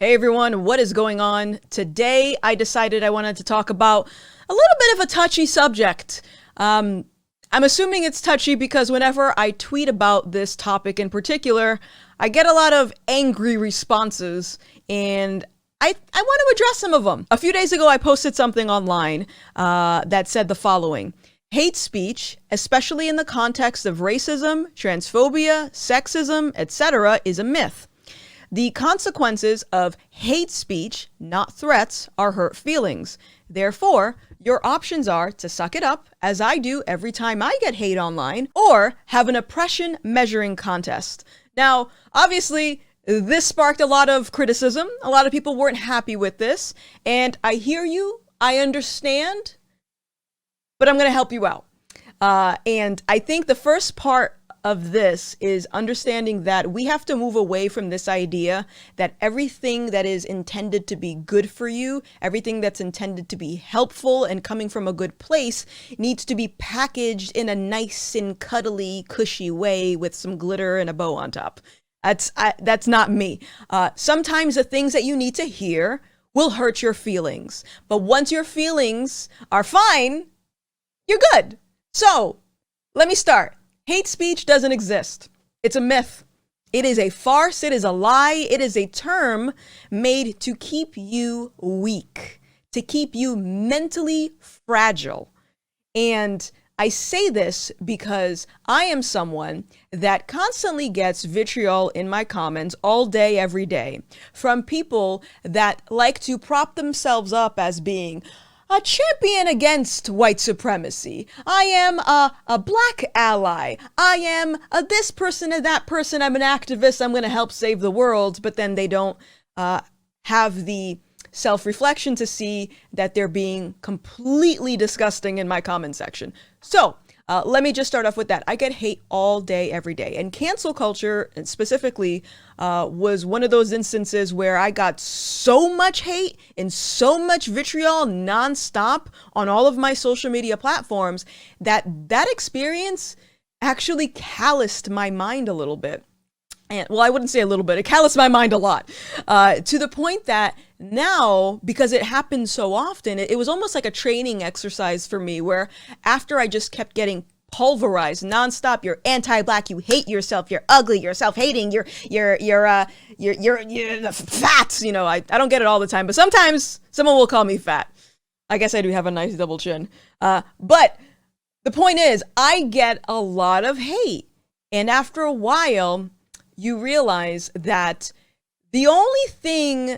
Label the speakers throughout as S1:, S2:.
S1: Hey everyone, what is going on? Today I decided I wanted to talk about a little bit of a touchy subject. I'm assuming it's touchy because whenever I tweet about this topic in particular, I get a lot of angry responses, and I want to address some of them. A few days ago I posted something online that said the following: hate speech, especially in the context of racism, transphobia, sexism, etc., is a myth. The consequences of hate speech, not threats, are hurt feelings. Therefore, your options are to suck it up, as I do every time I get hate online, or have an oppression measuring contest. Now, obviously, this sparked a lot of criticism. A lot of people weren't happy with this, and I hear you, I understand, but I'm going to help you out. And I think the first part of this is understanding that we have to move away from this idea that everything that is intended to be good for you, everything that's intended to be helpful and coming from a good place, needs to be packaged in a nice and cuddly, cushy way with some glitter and a bow on top. That's not me. Sometimes the things that you need to hear will hurt your feelings. But once your feelings are fine, you're good. So let me start. Hate speech doesn't exist. It's a myth. It is a farce. It is a lie. It is a term made to keep you weak, to keep you mentally fragile. And I say this because I am someone that constantly gets vitriol in my comments all day, every day, from people that like to prop themselves up as being a champion against white supremacy. I am a black ally. I am this person and that person. I'm an activist. I'm going to help save the world. But then they don't have the self-reflection to see that they're being completely disgusting in my comment section. So let me just start off with that. I get hate all day, every day. And cancel culture specifically was one of those instances where I got so much hate and so much vitriol nonstop on all of my social media platforms that experience actually calloused my mind a little bit. And, well, I wouldn't say a little bit. It calloused my mind a lot, to the point that now, because it happened so often, it was almost like a training exercise for me, where after I just kept getting pulverized nonstop, you're anti-black, you hate yourself, you're ugly, you're self-hating, you're fat. You know, I don't get it all the time, but sometimes someone will call me fat. I guess I do have a nice double chin. But the point is, I get a lot of hate, and after a while, you realize that the only thing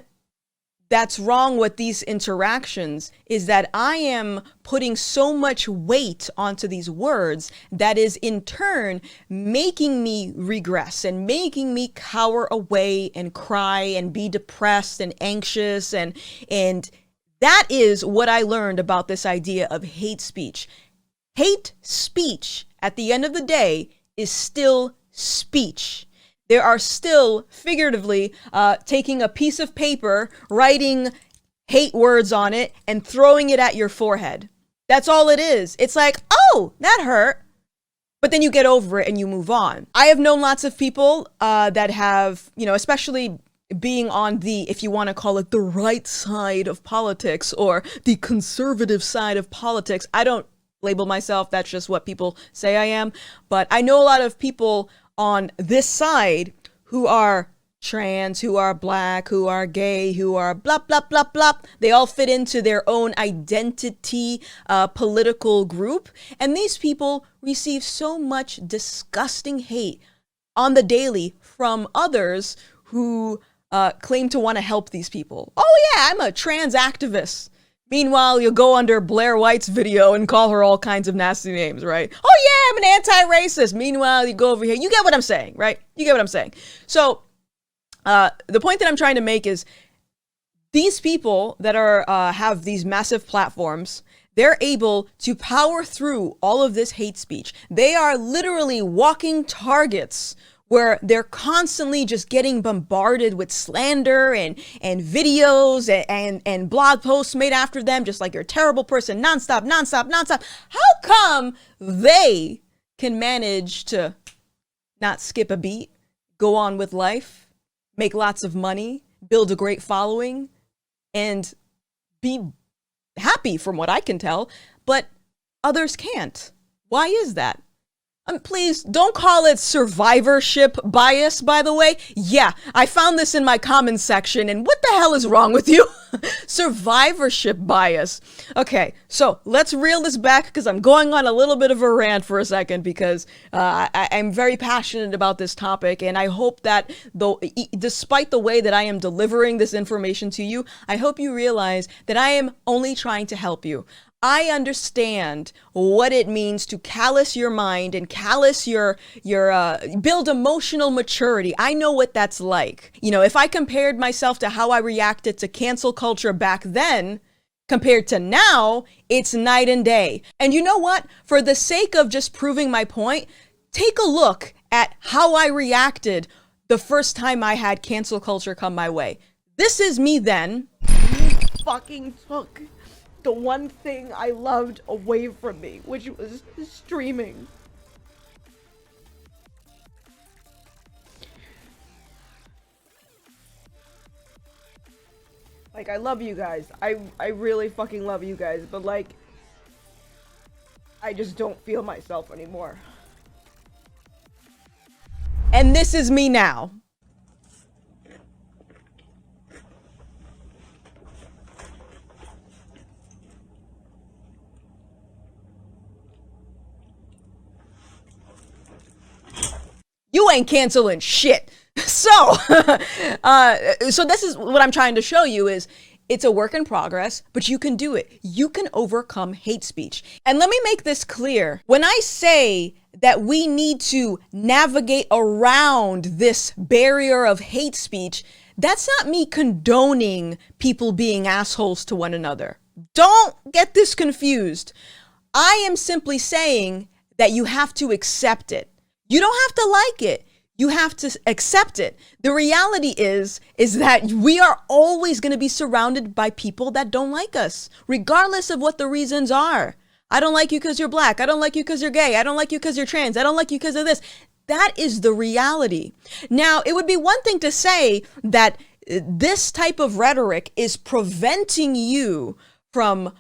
S1: that's wrong with these interactions is that I am putting so much weight onto these words that is in turn making me regress and making me cower away and cry and be depressed and anxious. And that is what I learned about this idea of hate speech. Hate speech, at the end of the day, is still speech. There are still, figuratively, taking a piece of paper, writing hate words on it, and throwing it at your forehead. That's all it is. It's like, oh, that hurt. But then you get over it and you move on. I have known lots of people that have, especially being on the, if you want to call it, the right side of politics or the conservative side of politics. I don't label myself. That's just what people say I am. But I know a lot of people on this side who are trans, who are black, who are gay, who are blah, blah, blah, blah. They all fit into their own identity, political group. And these people receive so much disgusting hate on the daily from others who claim to want to help these people. Oh yeah, I'm a trans activist. Meanwhile, you'll go under Blair White's video and call her all kinds of nasty names, right? Oh yeah, I'm an anti-racist. Meanwhile, you go over here. You get what I'm saying, right? You get what I'm saying. So the point that I'm trying to make is these people that are have these massive platforms, they're able to power through all of this hate speech. They are literally walking targets where they're constantly just getting bombarded with slander and videos and blog posts made after them, just like you're a terrible person, nonstop. How come they can manage to not skip a beat, go on with life, make lots of money, build a great following and be happy from what I can tell, but others can't. Why is that? Please don't call it survivorship bias, by the way. Yeah, I found this in my comments section, and what the hell is wrong with you? Survivorship bias. Okay, so let's reel this back because I'm going on a little bit of a rant for a second because I'm very passionate about this topic, and I hope that despite the way that I am delivering this information to you, I hope you realize that I am only trying to help you. I understand what it means to callous your mind and callous your build emotional maturity. I know what that's like. You know, if I compared myself to how I reacted to cancel culture back then, compared to now, it's night and day. And you know what? For the sake of just proving my point, take a look at how I reacted the first time I had cancel culture come my way. This is me then. You fucking took the one thing I loved away from me, which was streaming. Like, I love you guys. I really fucking love you guys, but like, I just don't feel myself anymore. And this is me now. You ain't canceling shit. So this is what I'm trying to show you is it's a work in progress, but you can do it. You can overcome hate speech. And let me make this clear. When I say that we need to navigate around this barrier of hate speech, that's not me condoning people being assholes to one another. Don't get this confused. I am simply saying that you have to accept it. You don't have to like it. You have to accept it. The reality is that we are always going to be surrounded by people that don't like us, regardless of what the reasons are. I don't like you because you're black. I don't like you because you're gay. I don't like you because you're trans. I don't like you because of this. That is the reality. Now, it would be one thing to say that this type of rhetoric is preventing you from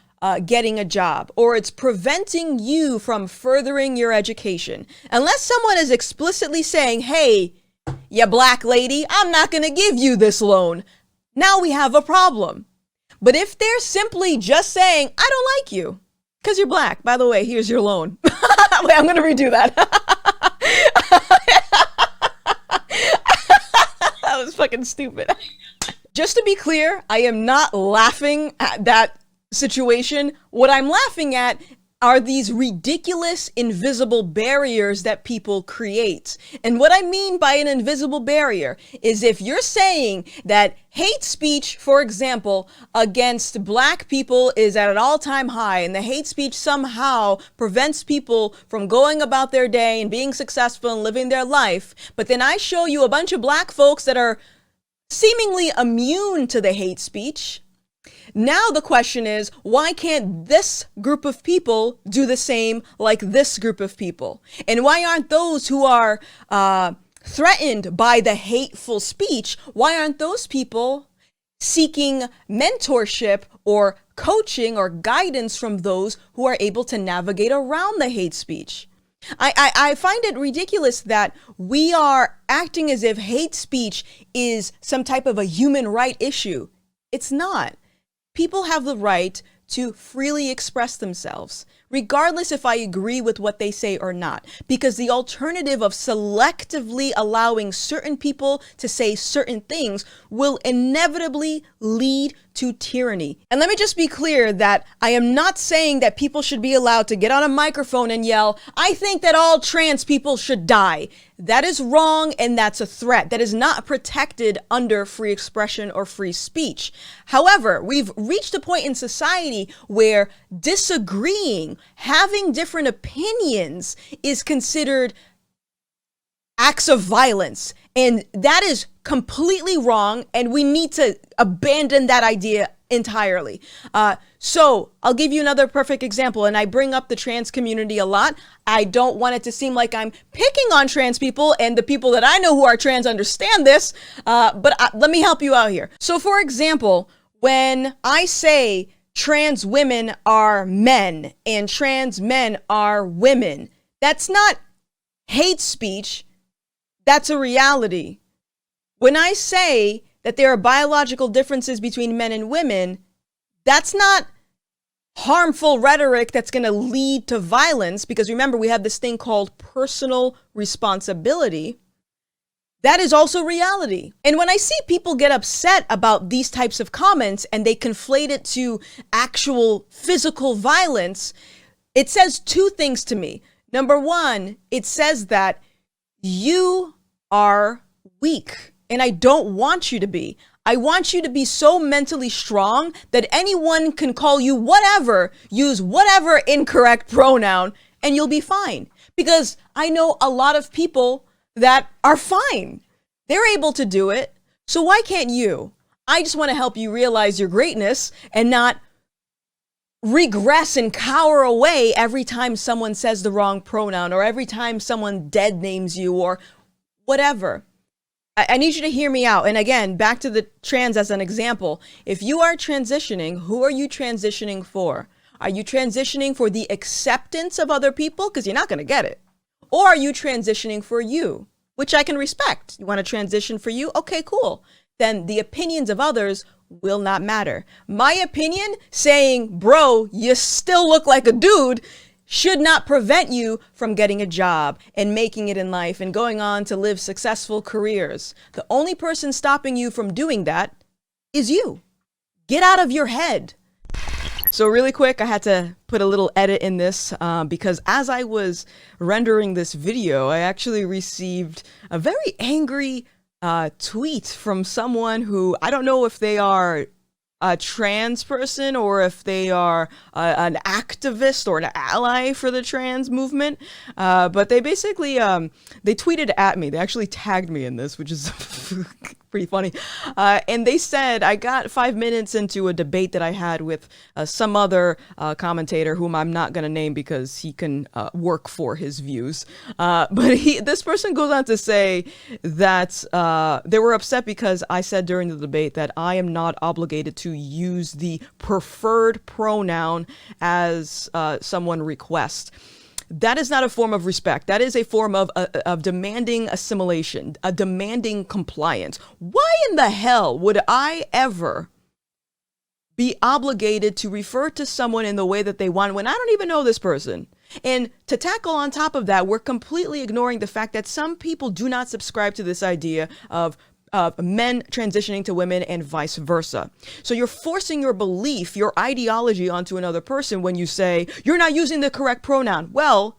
S1: getting a job, or it's preventing you from furthering your education. Unless someone is explicitly saying, hey, you black lady, I'm not going to give you this loan. Now we have a problem. But if they're simply just saying, I don't like you because you're black, by the way, here's your loan. Wait, I'm going to redo that. That was fucking stupid. Just to be clear, I am not laughing at that situation. What I'm laughing at are these ridiculous invisible barriers that people create. And what I mean by an invisible barrier is if you're saying that hate speech, for example, against black people is at an all-time high, and the hate speech somehow prevents people from going about their day and being successful and living their life, but then I show you a bunch of black folks that are seemingly immune to the hate speech. Now the question is, why can't this group of people do the same like this group of people? And why aren't those who are threatened by the hateful speech, why aren't those people seeking mentorship or coaching or guidance from those who are able to navigate around the hate speech? I find it ridiculous that we are acting as if hate speech is some type of a human right issue. It's not. People have the right to freely express themselves, regardless if I agree with what they say or not, because the alternative of selectively allowing certain people to say certain things will inevitably lead to tyranny. And let me just be clear that I am not saying that people should be allowed to get on a microphone and yell, I think that all trans people should die. That is wrong, and that's a threat. That is not protected under free expression or free speech. However, we've reached a point in society where disagreeing, having different opinions is considered acts of violence. And that is completely wrong, and we need to abandon that idea entirely. So I'll give you another perfect example, and I bring up the trans community a lot. I don't want it to seem like I'm picking on trans people, and the people that I know who are trans understand this, but let me help you out here. So for example, when I say trans women are men and trans men are women, that's not hate speech, that's a reality. When I say that there are biological differences between men and women, that's not harmful rhetoric that's going to lead to violence, because remember, we have this thing called personal responsibility. That is also reality. And when I see people get upset about these types of comments and they conflate it to actual physical violence, it says two things to me. Number one, it says that you are weak, and I don't want you to be. I want you to be so mentally strong that anyone can call you whatever, use whatever incorrect pronoun, and you'll be fine. Because I know a lot of people that are fine. They're able to do it. So why can't you? I just want to help you realize your greatness and not regress and cower away every time someone says the wrong pronoun, or every time someone dead names you, or whatever. I need you to hear me out. And again, back to the trans as an example. If you are transitioning, who are you transitioning for? Are you transitioning for the acceptance of other people? Because you're not going to get it. Or are you transitioning for you? Which I can respect. You want to transition for you? Okay, cool. Then the opinions of others will not matter. My opinion saying, bro, you still look like a dude, should not prevent you from getting a job and making it in life and going on to live successful careers. The only person stopping you from doing that is you. Get out of your head. So really quick, I had to put a little edit in this because as I was rendering this video, I actually received a very angry tweet from someone who, I don't know if they are a trans person or if they are an activist or an ally for the trans movement, but they basically they tweeted at me. They actually tagged me in this, which is pretty funny, and they said, I got 5 minutes into a debate that I had with some other commentator whom I'm not going to name because he can work for his views, but this person goes on to say that they were upset because I said during the debate that I am not obligated to use the preferred pronoun as someone requests. That is not a form of respect. That is a form of demanding assimilation, a demanding compliance. Why in the hell would I ever be obligated to refer to someone in the way that they want when I don't even know this person? And to tackle on top of that, we're completely ignoring the fact that some people do not subscribe to this idea of men transitioning to women and vice versa. So you're forcing your belief, your ideology onto another person when you say, you're not using the correct pronoun. Well,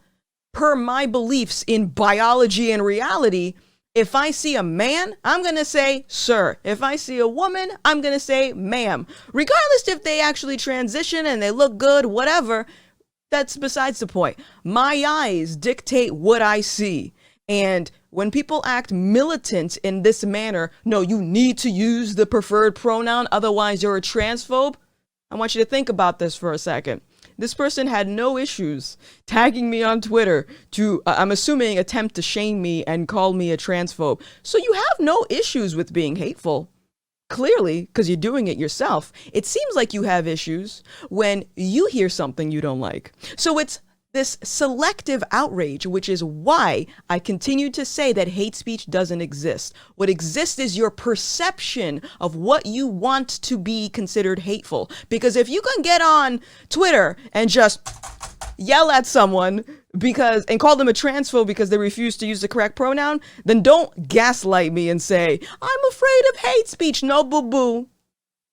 S1: per my beliefs in biology and reality, if I see a man, I'm going to say, sir. If I see a woman, I'm going to say, ma'am. Regardless if they actually transition and they look good, whatever, that's besides the point. My eyes dictate what I see. And when people act militant in this manner, no, you need to use the preferred pronoun, otherwise you're a transphobe. I want you to think about this for a second. This person had no issues tagging me on Twitter to, I'm assuming, attempt to shame me and call me a transphobe. So you have no issues with being hateful. Clearly, because you're doing it yourself. It seems like you have issues when you hear something you don't like. So it's this selective outrage, which is why I continue to say that hate speech doesn't exist. What exists is your perception of what you want to be considered hateful. Because if you can get on Twitter and just yell at someone and call them a transphobe because they refuse to use the correct pronoun, then don't gaslight me and say, I'm afraid of hate speech. No, boo-boo.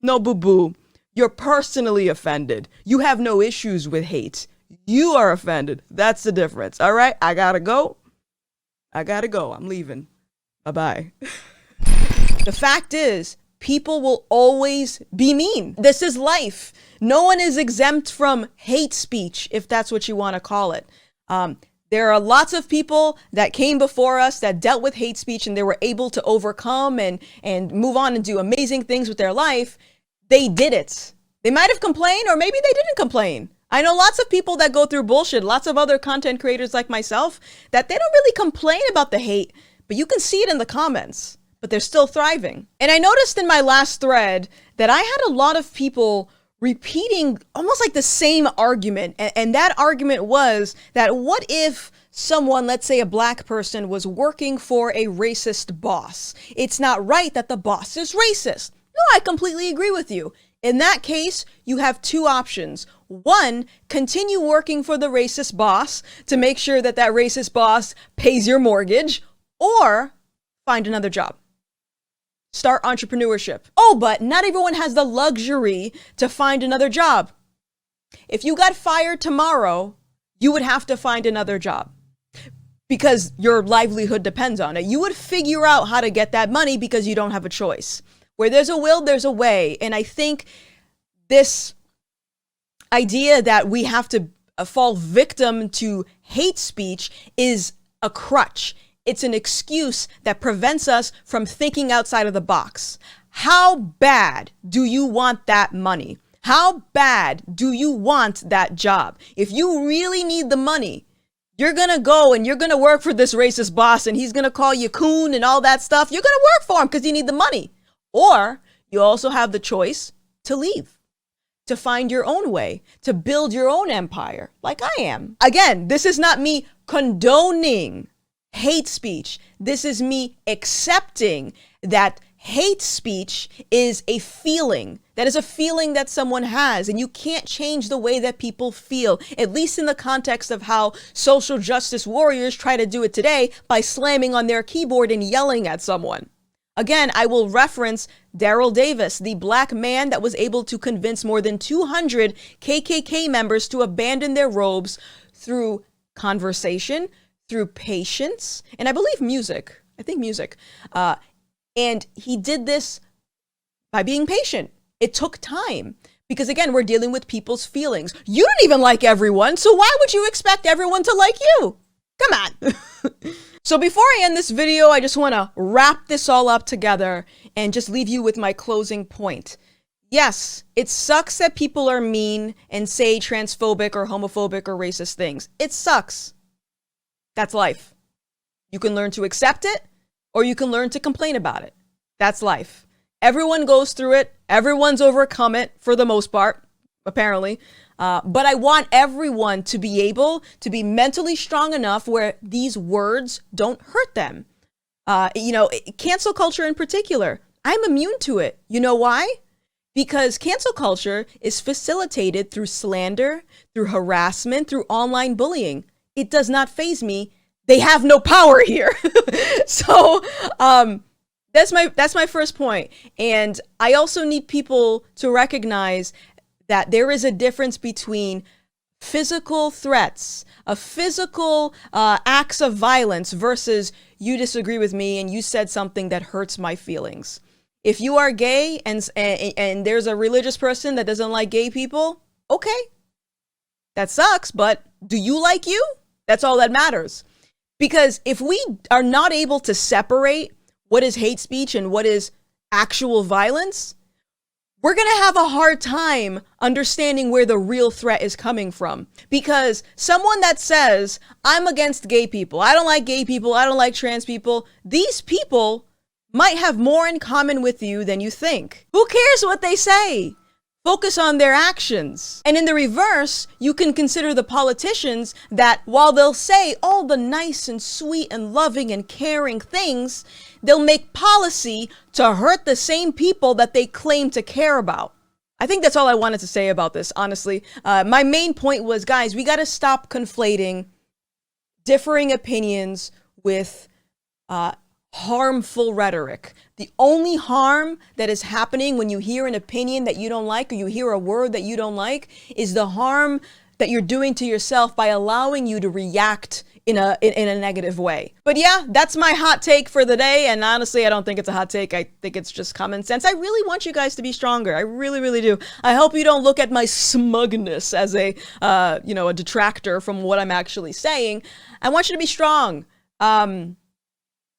S1: No, boo-boo. You're personally offended. You have no issues with hate. You are offended. That's the difference. All right, I gotta go. I'm leaving. Bye-bye. The fact is, people will always be mean. This is life. No one is exempt from hate speech, if that's what you want to call it. There are lots of people that came before us that dealt with hate speech and they were able to overcome and move on and do amazing things with their life. they did it. They might have complained, or maybe they didn't complain. I know lots of people that go through bullshit, lots of other content creators like myself, that they don't really complain about the hate, but you can see it in the comments, but they're still thriving. And I noticed in my last thread that I had a lot of people repeating almost like the same argument. And that argument was that what if someone, let's say a black person, was working for a racist boss? It's not right that the boss is racist. No, I completely agree with you. In that case, you have two options. One, continue working for the racist boss to make sure that that racist boss pays your mortgage, or find another job. Start entrepreneurship. Oh, but not everyone has the luxury to find another job. If you got fired tomorrow, you would have to find another job because your livelihood depends on it. You would figure out how to get that money because you don't have a choice. Where there's a will, there's a way. And I think this idea that we have to fall victim to hate speech is a crutch. It's an excuse that prevents us from thinking outside of the box. How bad do you want that money? How bad do you want that job? If you really need the money, you're going to go and you're going to work for this racist boss and he's going to call you coon and all that stuff. You're going to work for him because you need the money. Or you also have the choice to leave, to find your own way, to build your own empire like I am. Again, this is not me condoning hate speech. This is me accepting that hate speech is a feeling. That is a feeling that someone has, and you can't change the way that people feel, at least in the context of how social justice warriors try to do it today by slamming on their keyboard and yelling at someone. Again, I will reference Daryl Davis, the black man that was able to convince more than 200 KKK members to abandon their robes through conversation, through patience, and I believe music. I think music. And he did this by being patient. It took time because, again, we're dealing with people's feelings. You don't even like everyone, so why would you expect everyone to like you? Come on. So before I end this video, I just want to wrap this all up together and just leave you with my closing point. Yes, it sucks that people are mean and say transphobic or homophobic or racist things. It sucks. That's life. You can learn to accept it, or you can learn to complain about it. That's life. Everyone goes through it. Everyone's overcome it for the most part, apparently. But I want everyone to be able to be mentally strong enough where these words don't hurt them. Cancel culture in particular, I'm immune to it. You know why? Because cancel culture is facilitated through slander, through harassment, through online bullying. It does not faze me. They have no power here. So that's my first point. And I also need people to recognize that there is a difference between physical threats, physical acts of violence versus you disagree with me and you said something that hurts my feelings. If you are gay and there's a religious person that doesn't like gay people, okay, that sucks, but do you like you? That's all that matters. Because if we are not able to separate what is hate speech and what is actual violence, we're going to have a hard time understanding where the real threat is coming from. Because someone that says, I'm against gay people, I don't like gay people, I don't like trans people, these people might have more in common with you than you think. Who cares what they say? Focus on their actions. And in the reverse, you can consider the politicians that while they'll say all the nice and sweet and loving and caring things, they'll make policy to hurt the same people that they claim to care about. I think that's all I wanted to say about this, honestly. My main point was, guys, we got to stop conflating differing opinions with harmful rhetoric. The only harm that is happening when you hear an opinion that you don't like or you hear a word that you don't like is the harm that you're doing to yourself by allowing you to react in a negative way. But yeah, that's my hot take for the day. And honestly, I don't think it's a hot take. I think it's just common sense. I really want you guys to be stronger. I really, really do. I hope you don't look at my smugness as a detractor from what I'm actually saying. I want you to be strong.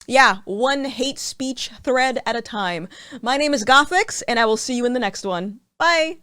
S1: Yeah, one hate speech thread at a time. My name is Gothix, and I will see you in the next one. Bye!